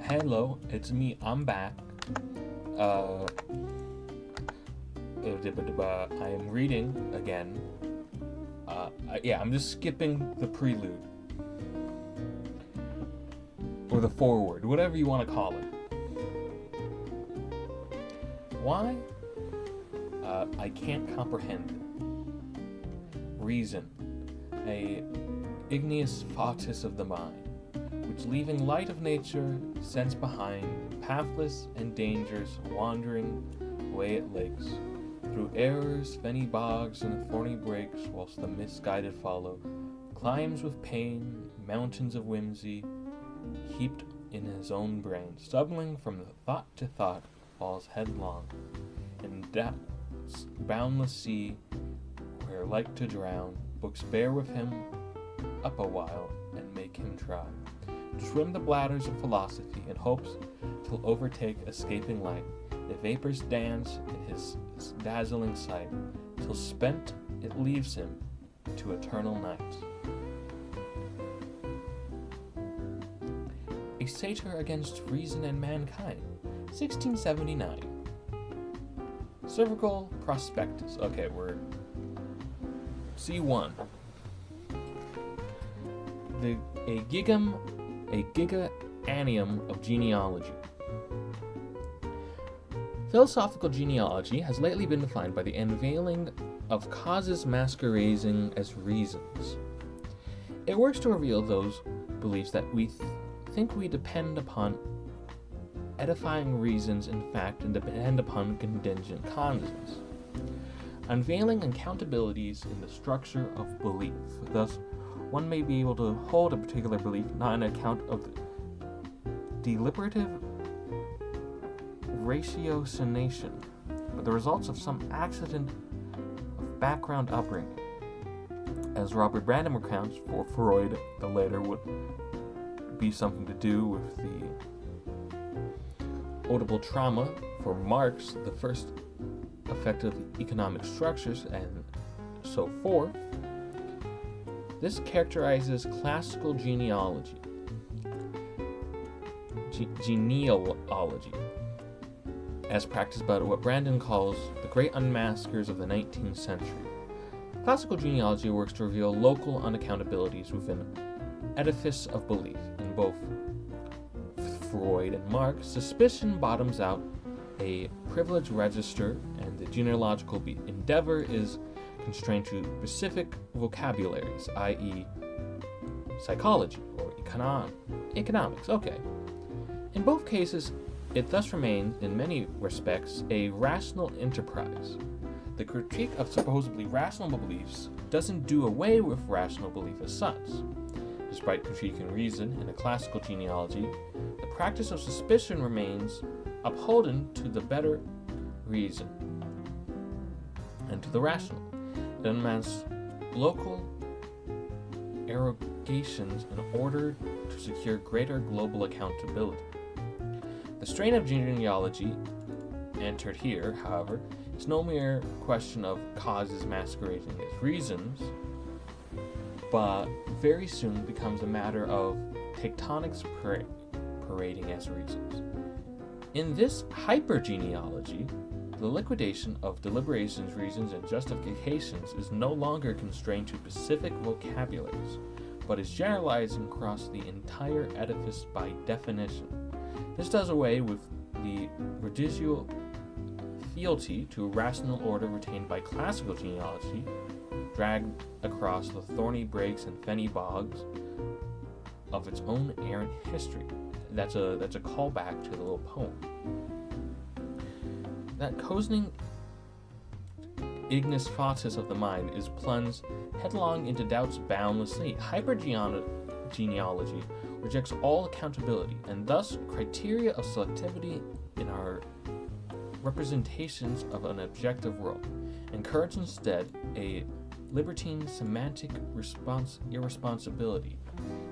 Hello, it's me. I'm back. Uh, I am reading again. I'm just skipping the prelude or the foreword, whatever you want to call it. Why? I can't comprehend it. Reason, a igneous fatus of the mind, which leaving light of nature sends behind, pathless and dangerous, wandering away at lakes, through errors, fenny bogs, and thorny brakes, whilst the misguided follow, climbs with pain mountains of whimsy, heaped in his own brain, stumbling from thought to thought, falls headlong, in doubt's boundless sea, where like to drown, books bear with him up a while, and make him try to swim the bladders of philosophy in hopes till overtake escaping light. The vapors dance in his dazzling sight, till spent it leaves him to eternal night. A Satyr against Reason and Mankind, 1679. Cervical Prospectus. Okay, we're C1. A giga annium of genealogy. Philosophical genealogy has lately been defined by the unveiling of causes masquerading as reasons. It works to reveal those beliefs that we think we depend upon edifying reasons in fact and depend upon contingent causes, unveiling accountabilities in the structure of belief. Thus, one may be able to hold a particular belief not on account of the deliberative ratiocination, but the results of some accident of background upbringing. As Robert Brandom recounts, for Freud, the later would be something to do with the audible trauma. For Marx, the first effective economic structures, and so forth. This characterizes classical genealogy, genealogy, as practiced by what Brandon calls the great unmaskers of the 19th century. Classical genealogy works to reveal local unaccountabilities within edifice of belief. In both Freud and Marx, suspicion bottoms out a privileged register, and the genealogical endeavor is constrained to specific vocabularies, i.e. psychology or economics. Okay. In both cases, it thus remains, in many respects, a rational enterprise. The critique of supposedly rational beliefs doesn't do away with rational belief as such. Despite critiquing reason in a classical genealogy, the practice of suspicion remains upholden to the better reason and to the rational. It unmasks local arrogations in order to secure greater global accountability. The strain of genealogy entered here, however, is no mere question of causes masquerading as reasons, but very soon becomes a matter of tectonics parading as reasons. In this hypergenealogy, the liquidation of deliberations, reasons, and justifications is no longer constrained to specific vocabularies, but is generalizing across the entire edifice by definition. This does away with the residual fealty to a rational order retained by classical genealogy, dragged across the thorny brakes and fenny bogs of its own errant history. That's a callback to the little poem. That cozening ignis fatus of the mind is plunged headlong into doubt's boundless sea. Hypergenealogy rejects all accountability, and thus criteria of selectivity in our representations of an objective world. Encourage instead a libertine semantic irresponsibility.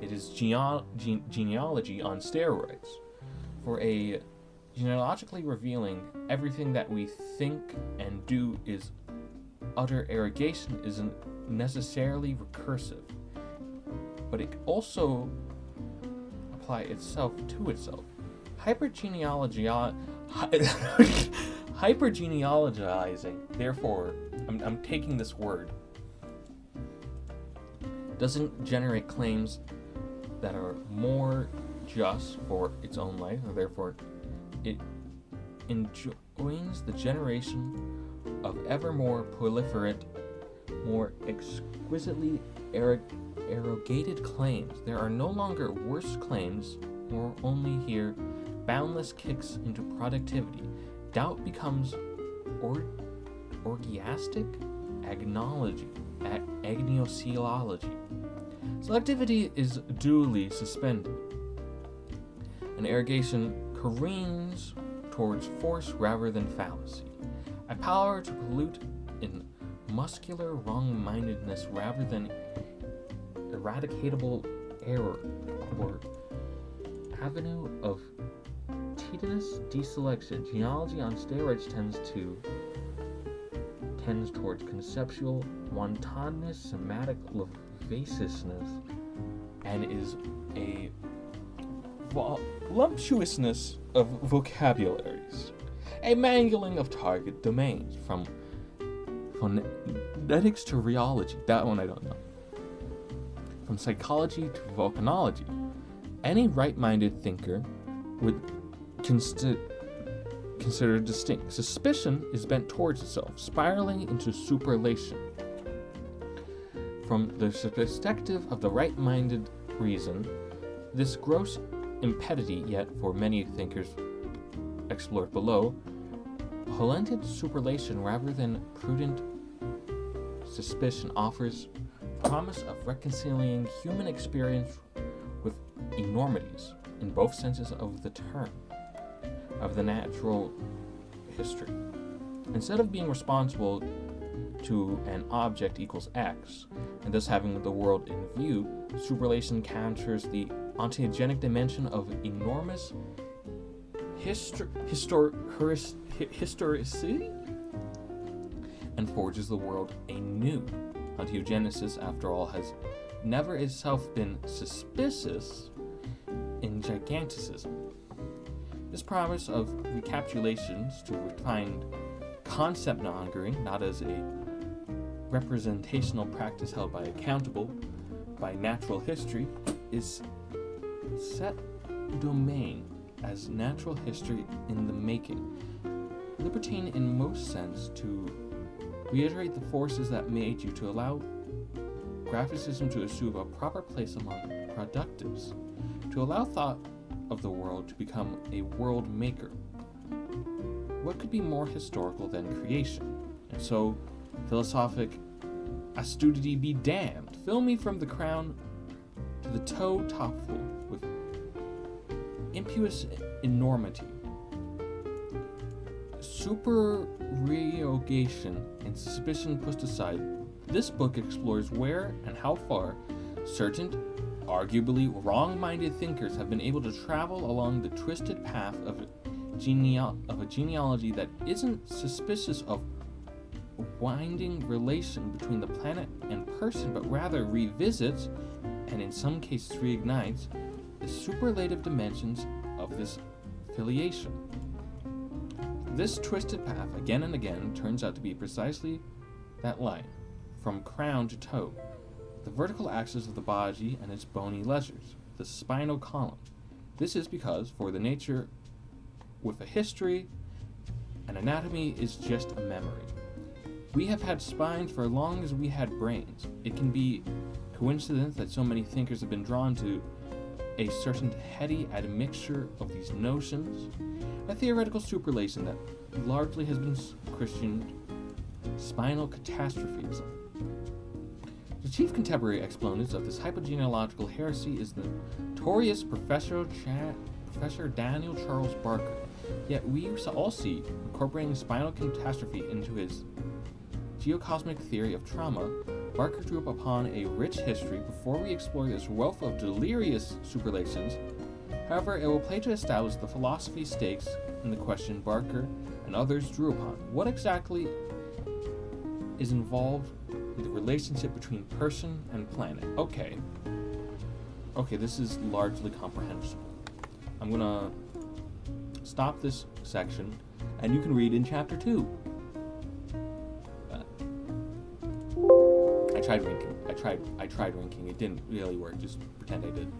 It is genealogy on steroids. For a genealogically revealing everything that we think and do is utter arrogation isn't necessarily recursive, but it also apply itself to itself. Hypergenealogizing, therefore, I'm taking this word, doesn't generate claims that are more just for its own life, and therefore it enjoins the generation of ever more proliferate, more exquisitely arrogated claims. There are no longer worse claims, nor only here boundless kicks into productivity. Doubt becomes orgiastic agnoseology. Selectivity is duly suspended. An arrogation careens towards force rather than fallacy. A power to pollute in muscular wrong-mindedness rather than eradicatable error, or avenue of tedious deselection. Genealogy on steroids tends towards conceptual wantonness, semantic lasciviousness, and is a voluptuousness of vocabularies, a mangling of target domains, from phonetics to rheology. That one I don't know. From psychology to volcanology. Any right-minded thinker would consider distinct. Suspicion is bent towards itself, spiraling into superlation. From the perspective of the right-minded reason, this gross impedity, yet for many thinkers explored below, polluted superlation rather than prudent suspicion offers promise of reconciling human experience with enormities, in both senses of the term, of the natural history. Instead of being responsible to an object equals X, and thus having the world in view, superlation captures the ontogenic dimension of enormous historicity and forges the world anew. Ontogenisis, after all, has never itself been suspicious in giganticism. This promise of recapitulations to find concept mongering, not as a representational practice held by accountable by natural history, is set domain as natural history in the making, libertine in most sense, to reiterate the forces that made you, to allow graphicism to assume a proper place among productives, to allow thought of the world to become a world maker. What could be more historical than creation? And so, philosophic astutity be damned. Fill me from the crown to the toe topful with impious enormity. Supererogation and suspicion pushed aside, this book explores where and how far certain, arguably wrong-minded thinkers have been able to travel along the twisted path of a genealogy that isn't suspicious of winding relation between the planet and person, but rather revisits, and in some cases reignites, the superlative dimensions of this filiation. This twisted path, again and again, turns out to be precisely that line, from crown to toe, the vertical axis of the body and its bony ledgers, the spinal column. This is because, for the nature with a history, an anatomy is just a memory. We have had spines for as long as we had brains. It can be coincidence that so many thinkers have been drawn to a certain heady admixture of these notions, a theoretical superlation that largely has been christened spinal catastrophism. The chief contemporary exponents of this hypogenealogical heresy is the notorious Professor Daniel Charles Barker. Yet we all see, incorporating spinal catastrophe into his geocosmic theory of trauma, Barker drew upon a rich history. Before we explore this wealth of delirious superlations, however, it will play to establish the philosophy stakes in the question Barker and others drew upon. What exactly is involved in the relationship between person and planet? Okay, this is largely comprehensible. I'm gonna stop this section, and you can read in chapter 2. I tried ranking. It didn't really work. Just pretend I did.